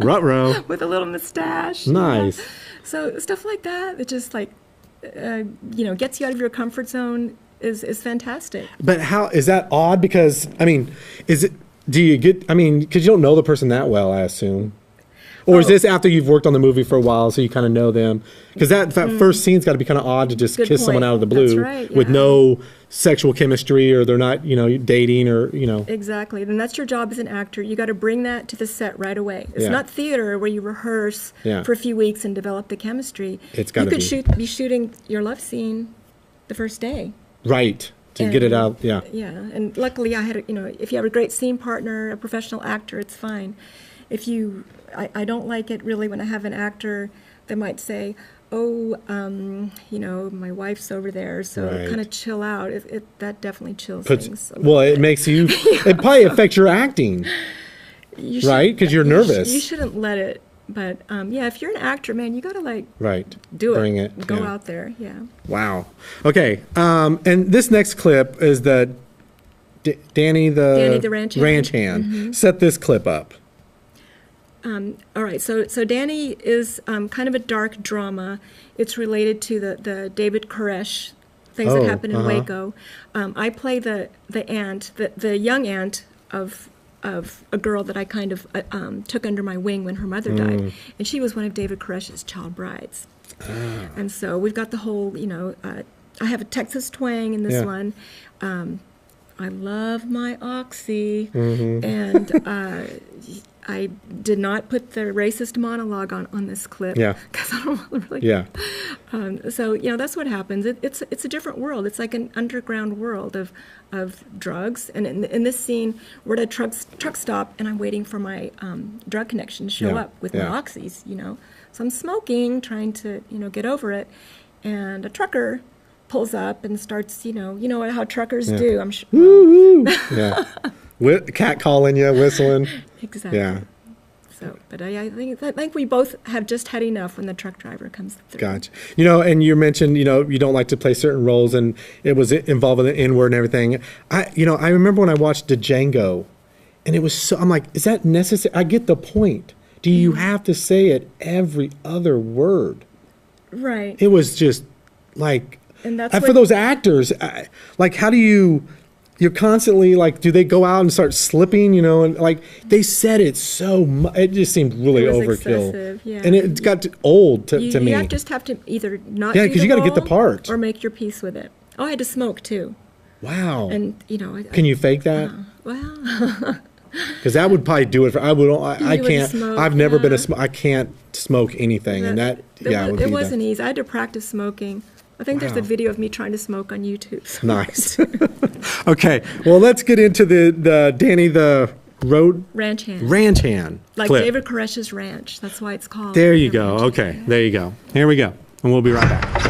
Ruh-roh. With a little mustache. Nice. Yeah. So stuff like that, that just, like, gets you out of your comfort zone is fantastic. But how, is that odd? Because, because you don't know the person that well, I assume. Or is this after you've worked on the movie for a while, so you kind of know them? Because that first scene's got to be kind of odd to just kiss someone out of the blue with no sexual chemistry, or they're not, dating, or, Exactly. And that's your job as an actor. You got to bring that to the set right away. It's not theater where you rehearse for a few weeks and develop the chemistry. It's got to be. You could be shooting your love scene the first day. Right. To get it out, Yeah. And luckily I had, if you have a great scene partner, a professional actor, it's fine. If you... I don't like it really when I have an actor that might say, oh, my wife's over there, so kind of chill out. That definitely chills things. Well, it makes you, it probably affects your acting, right? Because you're nervous. You shouldn't let it, but if you're an actor, man, you got to do Bring it. it. Go out there, Wow. Okay, and this next clip is the Danny the Ranch Hand. Mm-hmm. Set this clip up. All right, so Danny is kind of a dark drama. It's related to the David Koresh things that happened in Waco. I play the aunt, the young aunt of of a girl that I kind of took under my wing when her mother died, and she was one of David Koresh's child brides. And so we've got the whole, I have a Texas twang in this one. I love my oxy, and I did not put the racist monologue on this clip because I don't really. So that's what happens. It's a different world. It's like an underground world of drugs. And in this scene, we're at a truck stop, and I'm waiting for my drug connection to show up with my oxys. So I'm smoking, trying to get over it, and a trucker pulls up and starts, how truckers do. I'm sure. Cat calling you, whistling. Exactly. Yeah. So, but I think we both have just had enough when the truck driver comes through. Gotcha. And you mentioned, you don't like to play certain roles, and it was involved with the N-word and everything. I remember when I watched Django, and it was so, I'm like, is that necessary? I get the point. Do you have to say it every other word? Right. It was just like, and that's for those actors, how do you're constantly do they go out and start slipping, and they said it so much, it just seemed really overkill. Excessive, yeah. And it got old to me. You just have to either not do because you got to get the part. Or make your peace with it. Oh, I had to smoke too. Wow. And, can you fake that? Well... Because that would probably do it for, I can't, smoke, I've never been I can't smoke anything, and it wasn't easy. I had to practice smoking. I think there's a video of me trying to smoke on YouTube. Nice. Okay, well, let's get into the Danny the Ranch hand. Ranch hand Like clip. David Koresh's ranch. That's why it's called. There you go. Okay, there you go. Here we go, and we'll be right back.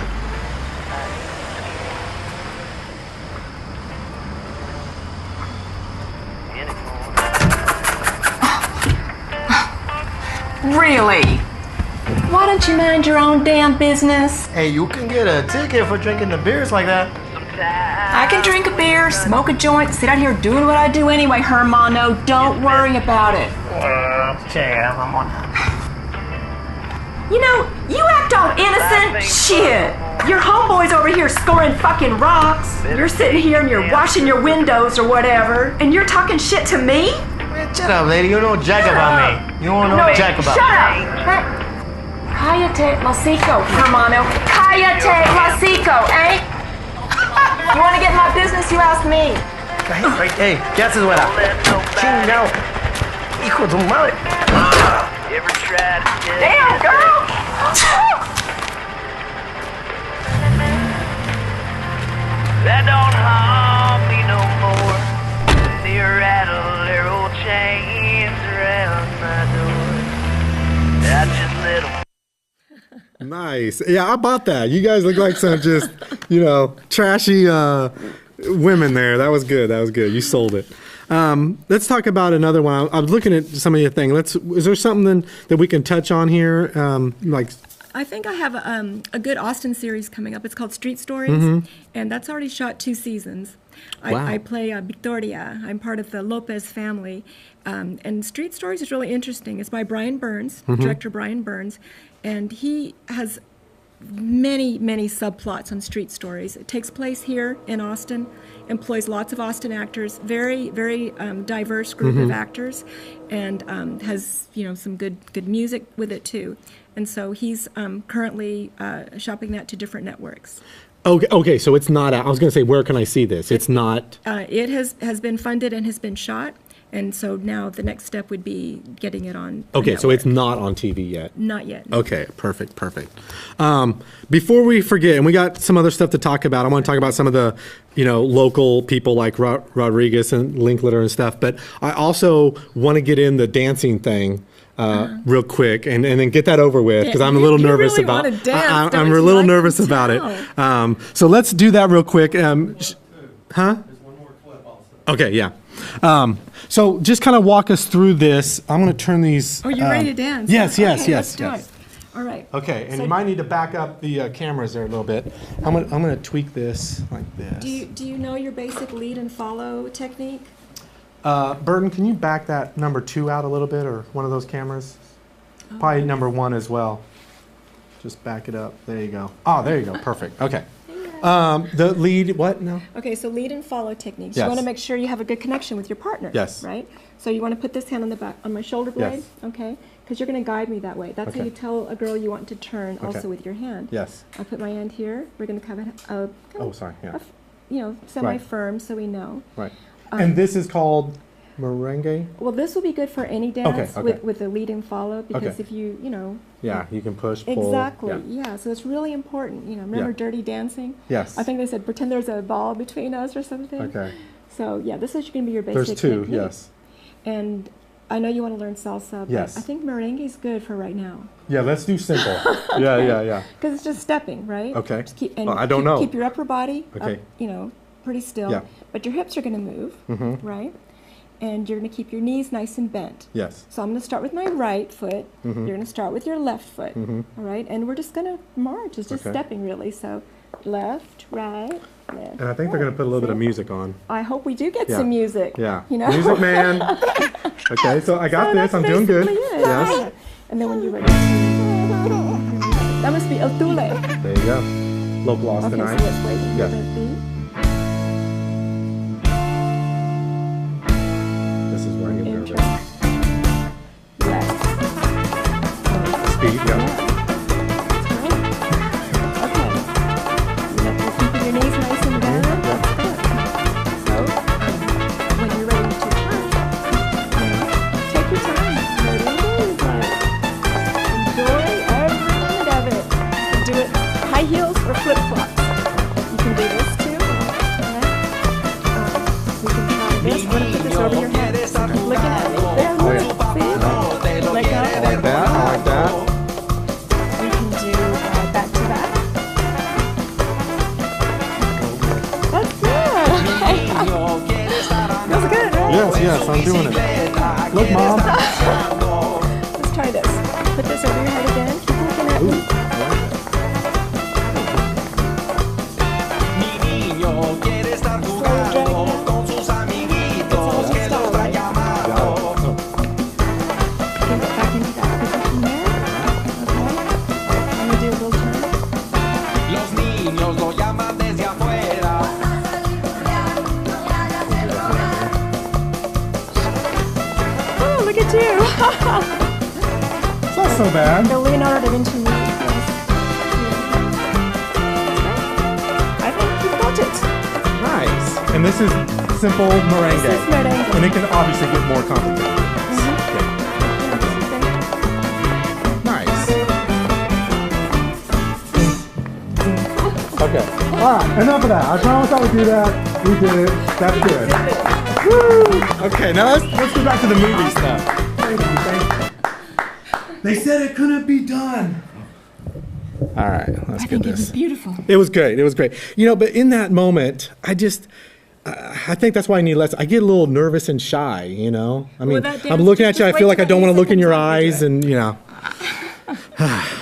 Really? Why don't you mind your own damn business? Hey, you can get a ticket for drinking the beers like that. I can drink a beer, smoke a joint, sit out here doing what I do anyway, Hermano. Don't worry about it. You act all innocent. Shit. Your homeboy's over here scoring fucking rocks. You're sitting here and you're washing your windows or whatever, and you're talking shit to me? Man, shut up, lady. You don't know jack about me. You don't know jack about me. Shut up. Cállate, Lasico, Hermano. Cállate, Lasico, eh? You want to get in my business? You ask me. Hey, ¿qué haces, güera? Chingao. Hijo de tu madre. Damn, girl. That don't harm me no more. They rattle their old chains around my door. I just let 'em. Nice. Yeah, I bought that. You guys look like some just, trashy women there. That was good. That was good. You sold it. Let's talk about another one. I was looking at some of your thing. Is there something that we can touch on here? I think I have a good Austin series coming up. It's called Street Stories, and that's already shot 2 seasons. I play Victoria. I'm part of the Lopez family. And Street Stories is really interesting. It's by Brian Burns, director Brian Burns, and he has many, many subplots on Street Stories. It takes place here in Austin, employs lots of Austin actors, very, very diverse group of actors, and has some good music with it too. And so he's currently shopping that to different networks. Okay, so it's not out. I was going to say, where can I see this? It's not. It has been funded and has been shot. And so now the next step would be getting it on. Okay, so it's not on TV yet. Not yet. Okay, perfect. Before we forget, and we got some other stuff to talk about. I want to talk about some of the, local people like Rodriguez and Linkletter and stuff. But I also want to get in the dancing thing real quick and then get that over with because I'm a little nervous really about. Dance, I'm a little nervous about it. So let's do that real quick. Okay, yeah. So just kind of walk us through this. I'm going to turn these. Oh, you're ready to dance? Yes. Let's do it. All right. Okay, and you might need to back up the cameras there a little bit. I'm going to tweak this like this. Do you know your basic lead and follow technique? Burton, can you back that number 2 out a little bit, or one of those cameras? Probably number 1 as well. Just back it up. There you go. Oh, there you go. Perfect. Okay. The lead, what? No. Okay, so lead and follow techniques. Yes. You want to make sure you have a good connection with your partner. Yes. Right? So you want to put this hand on the back, on my shoulder blade, Yes. okay? Because you're going to guide me that way. That's how Okay. you tell a girl you want to turn also Okay. with your hand. Yes. I put my hand here. We're going to have Oh, sorry. Yeah. semi-firm so we know. Right. And this is called merengue? Well, this will be good for any dance okay. with the lead and follow because Okay. if you know. Yeah, you can push, pull. Exactly. Yeah. So it's really important. You know, remember Yeah. Dirty Dancing? Yes. I think they said pretend there's a ball between us or something. Okay. So yeah, this is going to be your basic. There's two, technique. yes. And I know you want to learn salsa, but Yes. I think merengue is good for right now. Yeah, let's do simple. Yeah. Because it's just stepping, right? Okay. Just keep, Well, I don't know. Keep your upper body, Okay. up, pretty still. Yeah. But your hips are going to move, right? And you're going to keep your knees nice and bent. Yes. So I'm going to start with my right foot. You're going to start with your left foot, all right? And we're just going to march. It's just Okay. stepping, really. So left, right, left. And I think they're going to put a little bit of music on. I hope we do get Yeah. some music. Yeah. You know? Music man. Okay, so I got So this. that's I'm doing good. basically it. Yes. Yeah. And then when you're ready to... That must be El Tule. There you go. Local Okay, Austinite. so let's wait. Yeah. This is where I get nervous. Left. Speed, yeah. Okay. You're keeping your knees nice and bent. That's good. So, when you're ready to turn, take your time. Enjoy every minute of it. You can do it high heels or flip-flops. You can do this too. Okay. We can try this. I'm going to put this over your head. Look at me. There, look. See? Let go. I like that. I like that. We can do back to back. That's good. Feels good, right? Yes, I'm doing it. Look, Mom. Let's try this. Put this over your head again. Keep looking at me. Back into that position there. Okay. I'm going to do a little turn. Oh, look at you. It's not so bad. The Leonardo da Vinci movie. Yes. I think you got it. Nice. And this is simple merengue. This is merengue. And it can obviously get more complicated. Nice. Okay. All right. Enough of that. I promised I would do that. We did it. That's good. Woo! Okay. Now let's go back to the movie stuff. Thank you. They said it couldn't be done. All right. Let's I get think it this. was beautiful. It was great. It was great. But in that moment, I think that's why I need less. I get a little nervous and shy, I mean, that dance, I'm looking at you. I just feel wait like I till don't want to look in your seconds eyes and,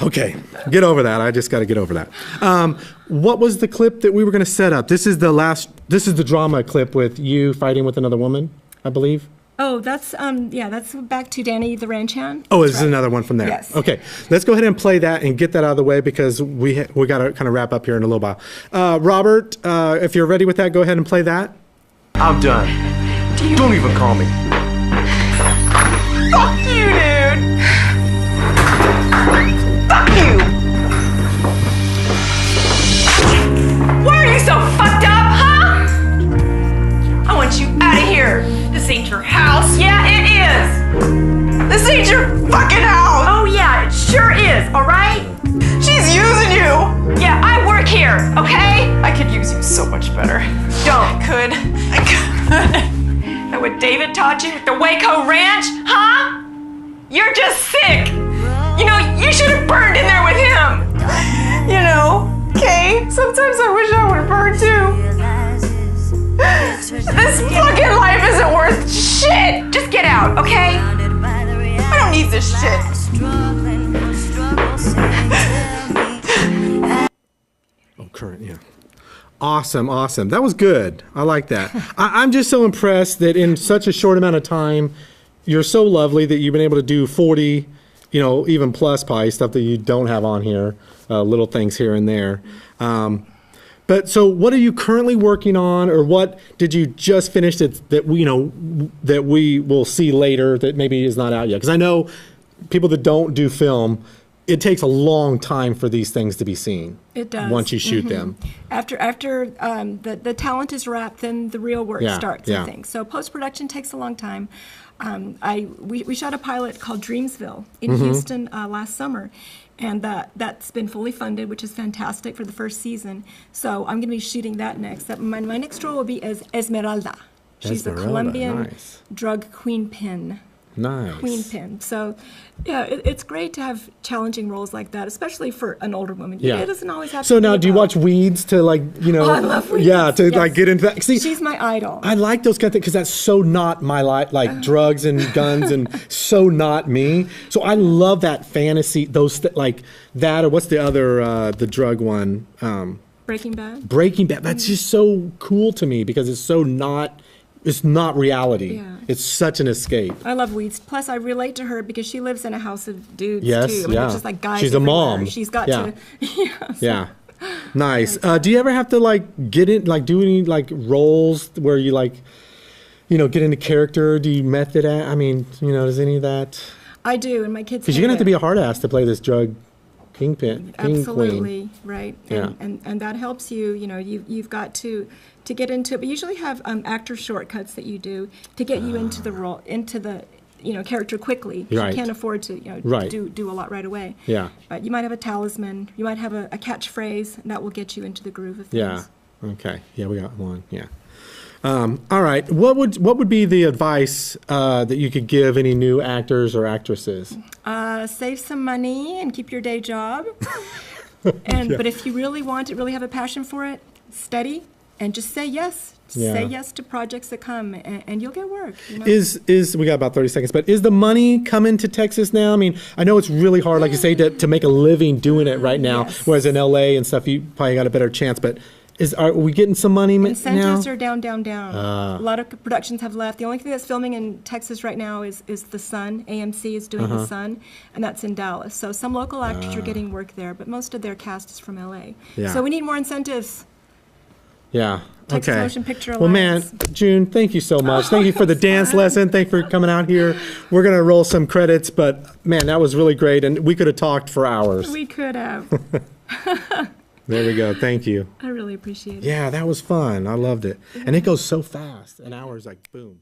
Okay, get over that. I just got to get over that. What was the clip that we were going to set up? This is the drama clip with you fighting with another woman, I believe. Oh, that's that's back to Danny the Ranch hand. Oh, this is another one from there. Yes. Okay, let's go ahead and play that and get that out of the way because we got to kind of wrap up here in a little while. Robert, if you're ready with that, go ahead and play that. I'm done. Don't even call me. Fuck you, dude! Fuck you! Why are you so fucked up, huh? I want you out of here. This ain't your house. Yeah, it is. This ain't your fucking house. Oh, yeah, it sure is, alright? She's using you. Yeah, I work here, okay? I could use you so much better. Don't. I could. And what David taught you at the Waco Ranch, huh? You're just sick. You should have burned in there with him. Okay? Sometimes I wish I would have burned too. This fucking life isn't worth shit. Just get out, okay? I don't need this shit. Oh, current, yeah. Awesome. That was good. I like that. I'm just so impressed that in such a short amount of time, you're so lovely that you've been able to do 40, even plus probably stuff that you don't have on here, little things here and there. But so what are you currently working on, or what did you just finish that we will see later that maybe is not out yet? Because I know people that don't do film, it takes a long time for these things to be seen. It does. Once you shoot them. After the talent is wrapped, then the real work starts, I think. So post-production takes a long time. We shot a pilot called Dreamsville in Houston last summer, and that's been fully funded, which is fantastic for the first season. So I'm going to be shooting that next. My next role will be as Esmeralda. She's a Colombian drug queenpin. Nice. Queenpin. So, yeah, it's great to have challenging roles like that, especially for an older woman. Yeah. It doesn't always have to So be now, do you about- watch Weeds to Oh, I love Weeds. Yeah, to Yes. like get into that. See, She's my idol. I like those kind of things because that's so not my life, like drugs and guns and so not me. So I love that fantasy, like that, or what's the other, the drug one? Breaking Bad. Breaking Bad. That's just so cool to me because it's so not, it's not reality. Yeah. It's such an escape. I love Weeds. Plus, I relate to her because she lives in a house of dudes, Yes, too. I mean, yeah. they're just like guys She's a everywhere. mom. She's got Yeah. to... Yeah. Yeah. Nice. Do you ever have to like get in, like do any like roles where you like, get into character? Do you method act? I mean, does any of that? I do, and my kids... Because you're going to have to be a hard ass to play this drug kingpin, king Absolutely, queen. right. Yeah. And that helps you, you've got to get into it. But you usually have actor shortcuts that you do to get you into the role, into the character quickly. 'Cause Right. You can't afford to Right. do a lot right away. Yeah. But you might have a talisman, you might have a catchphrase, and that will get you into the groove of Yeah. things. Okay. Yeah, we got one. Yeah. All right. What would be the advice that you could give any new actors or actresses? Save some money and keep your day job. But if you really want it, really have a passion for it, study and just say yes. Say yes to projects that come, and you'll get work. Is we got about 30 seconds, but is the money coming to Texas now? I mean, I know it's really hard, like you say, to make a living doing it right now, whereas in LA and stuff, you probably got a better chance. But are we getting some money Incentives now? are down. A lot of productions have left. The only thing that's filming in Texas right now is The Sun. AMC is doing The Sun, and that's in Dallas. So some local actors are getting work there, but most of their cast is from LA. Yeah. So we need more incentives. Yeah. Texas Okay. Motion Picture Well, man, Alliance. June, thank you so much. Thank you for the dance lesson. Thank you for coming out here. We're going to roll some credits, but man, that was really great. And we could have talked for hours. We could have. There we go. Thank you. I really appreciate it. Yeah, that was fun. I loved it. And it goes so fast. An hour is like boom.